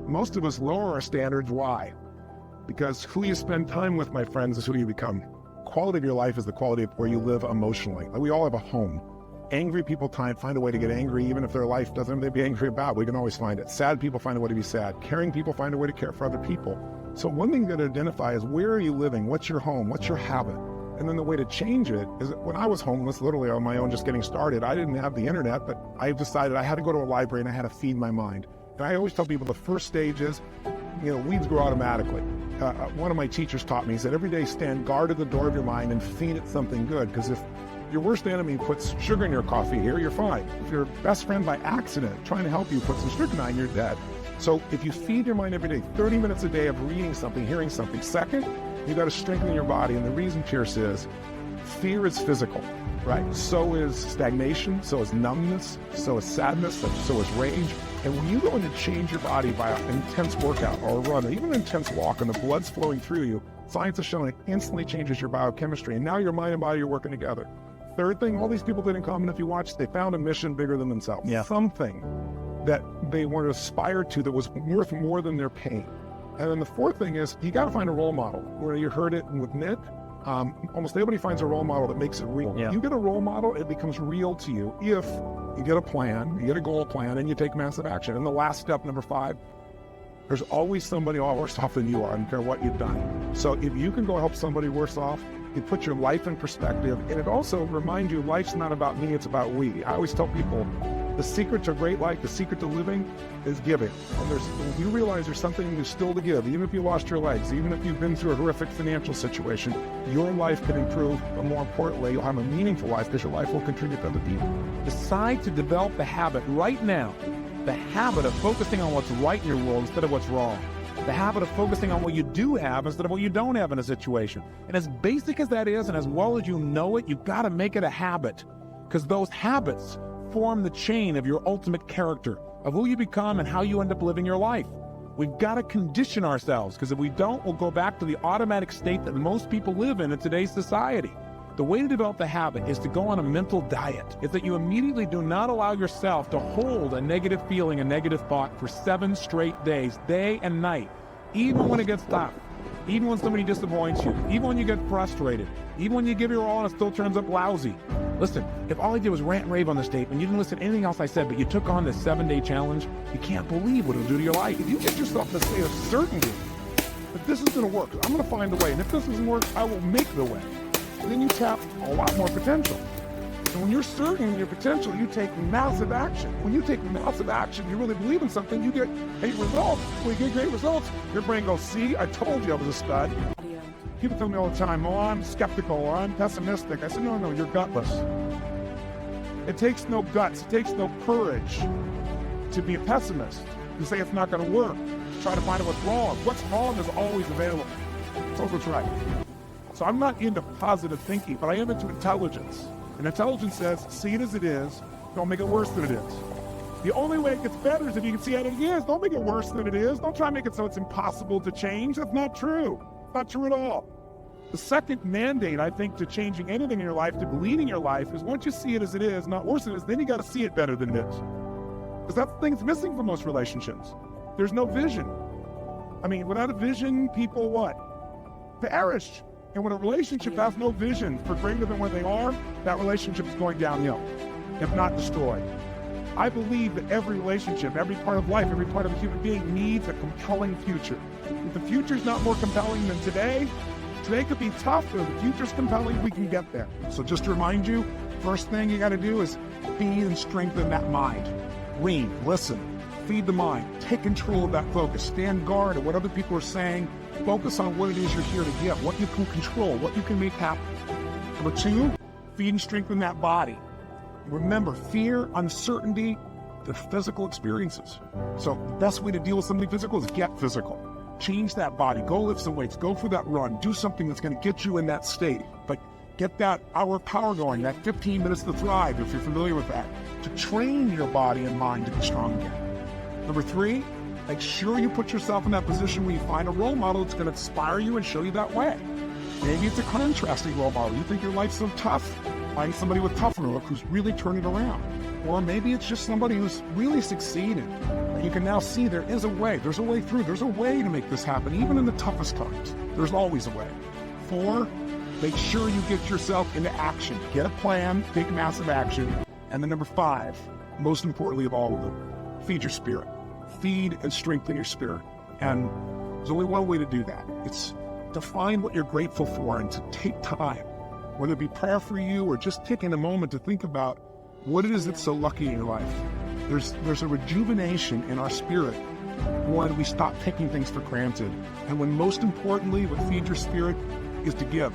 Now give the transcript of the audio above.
most of us lower our standards. Why? Because who you spend time with, my friends, is who you become. Quality of your life is the quality of where you live emotionally. Like, we all have a home. Angry people find a way to get angry, even if their life doesn't they be angry about. We can always find it. Sad people find a way to be sad. Caring people find a way to care for other people. So one thing you got to identify is, where are you living? What's your home? What's your habit? And then the way to change it is, when I was homeless, literally on my own, just getting started, I didn't have the internet, but I decided I had to go to a library and I had to feed my mind. And I always tell people the first stage is, weeds grow automatically. One of my teachers taught me, he said, every day stand guard at the door of your mind and feed it something good. Because if your worst enemy puts sugar in your coffee here, you're fine. If your best friend by accident trying to help you puts some strychnine, you're dead. So if you feed your mind every day, 30 minutes a day of reading something, hearing something. Second, you got to strengthen your body. And the reason, Pierce, is fear is physical, right? So is stagnation, so is numbness, so is sadness, so is rage. And when you go in to change your body by an intense workout or a run, or even an intense walk, and the blood's flowing through you, science has shown it instantly changes your biochemistry. And now your mind and body are working together. Third thing, all these people did in common, if you watch, they found a mission bigger than themselves. Yeah. Something that they want to aspire to that was worth more than their pain. And then the fourth thing is, you got to find a role model. Where you heard it with Nick, almost everybody finds a role model that makes it real. Yeah. You get a role model, it becomes real to you if you get a plan, you get a goal plan, and you take massive action. And the last step, number 5, there's always somebody worse off than you are. I don't care what you've done. So if you can go help somebody worse off, it puts your life in perspective, and it also reminds you life's not about me, it's about we. I always tell people, the secret to a great life, the secret to living, is giving. And when you realize there's something still to give, even if you lost your legs, even if you've been through a horrific financial situation, your life can improve, but more importantly, you'll have a meaningful life because your life will contribute to other people. Decide to develop the habit right now, the habit of focusing on what's right in your world instead of what's wrong. The habit of focusing on what you do have instead of what you don't have in a situation. And as basic as that is, and as well as you know it, you've got to make it a habit, because those habits form the chain of your ultimate character, of who you become and how you end up living your life. We've got to condition ourselves, because if we don't, we'll go back to the automatic state that most people live in today's society. The way to develop the habit is to go on a mental diet. It's that you immediately do not allow yourself to hold a negative feeling, a negative thought for 7 straight days, day and night, even when it gets tough, even when somebody disappoints you, even when you get frustrated, even when you give your all and it still turns up lousy. Listen, if all I did was rant and rave on this tape and you didn't listen to anything else I said, but you took on this 7-day challenge, you can't believe what it'll do to your life. If you get yourself in a state of certainty that this is going to work, I'm going to find a way, and if this doesn't work, I will make the way. Then you tap a lot more potential. And when you're certain in your potential, you take massive action. When you take massive action, you really believe in something, you get great results. When you get great results, your brain goes, see, I told you I was a stud. People tell me all the time, oh, I'm skeptical or I'm pessimistic. I said, no, you're gutless. It takes no guts, it takes no courage to be a pessimist, to say it's not going to work, to try to find out what's wrong. What's wrong is always available. It's always what's right. So I'm not into positive thinking, but I am into intelligence. And intelligence says, see it as it is, don't make it worse than it is. The only way it gets better is if you can see it as it is. Don't make it worse than it is. Don't try to make it so it's impossible to change. That's not true. It's not true at all. The second mandate, I think, to changing anything in your life, to leading your life, is once you see it as it is, not worse than it is, then you got to see it better than it is. Because that's the thing that's missing from most relationships. There's no vision. I mean, without a vision, people what? Perish. And when a relationship has no vision for greater than where they are, that relationship is going downhill, if not destroyed. I believe that every relationship, every part of life, every part of a human being needs a compelling future. If the future's not more compelling than today could be tough, but if the future's compelling, we can get there. So just to remind you, first thing you got to do is feed and strengthen that mind. Read, listen, feed the mind, take control of that focus, stand guard at what other people are saying, focus on what it is you're here to give, what you can control, what you can make happen. Number 2, feed and strengthen that body. Remember, fear, uncertainty, they're physical experiences. So the best way to deal with something physical is get physical. Change that body, go lift some weights, go for that run, do something that's going to get you in that state. But get that hour of power going, that 15 minutes to thrive, if you're familiar with that, to train your body and mind to be strong again. Number 3, make sure you put yourself in that position where you find a role model that's going to inspire you and show you that way. Maybe it's a contrasting role model. You think your life's so tough, find somebody with tougher look who's really turned it around. Or maybe it's just somebody who's really succeeded And you can now see there is a way. There's a way through. There's a way to make this happen, even in the toughest times. There's always a way. 4, make sure you get yourself into action. Get a plan, take massive action. And then number 5, most importantly of all of them, feed your spirit. Feed and strengthen your spirit. And there's only one way to do that. It's to find what you're grateful for and to take time, whether it be prayer for you or just taking a moment to think about what it is that's so lucky in your life. There's a rejuvenation in our spirit when we stop taking things for granted. And when most importantly, what feeds your spirit is to give.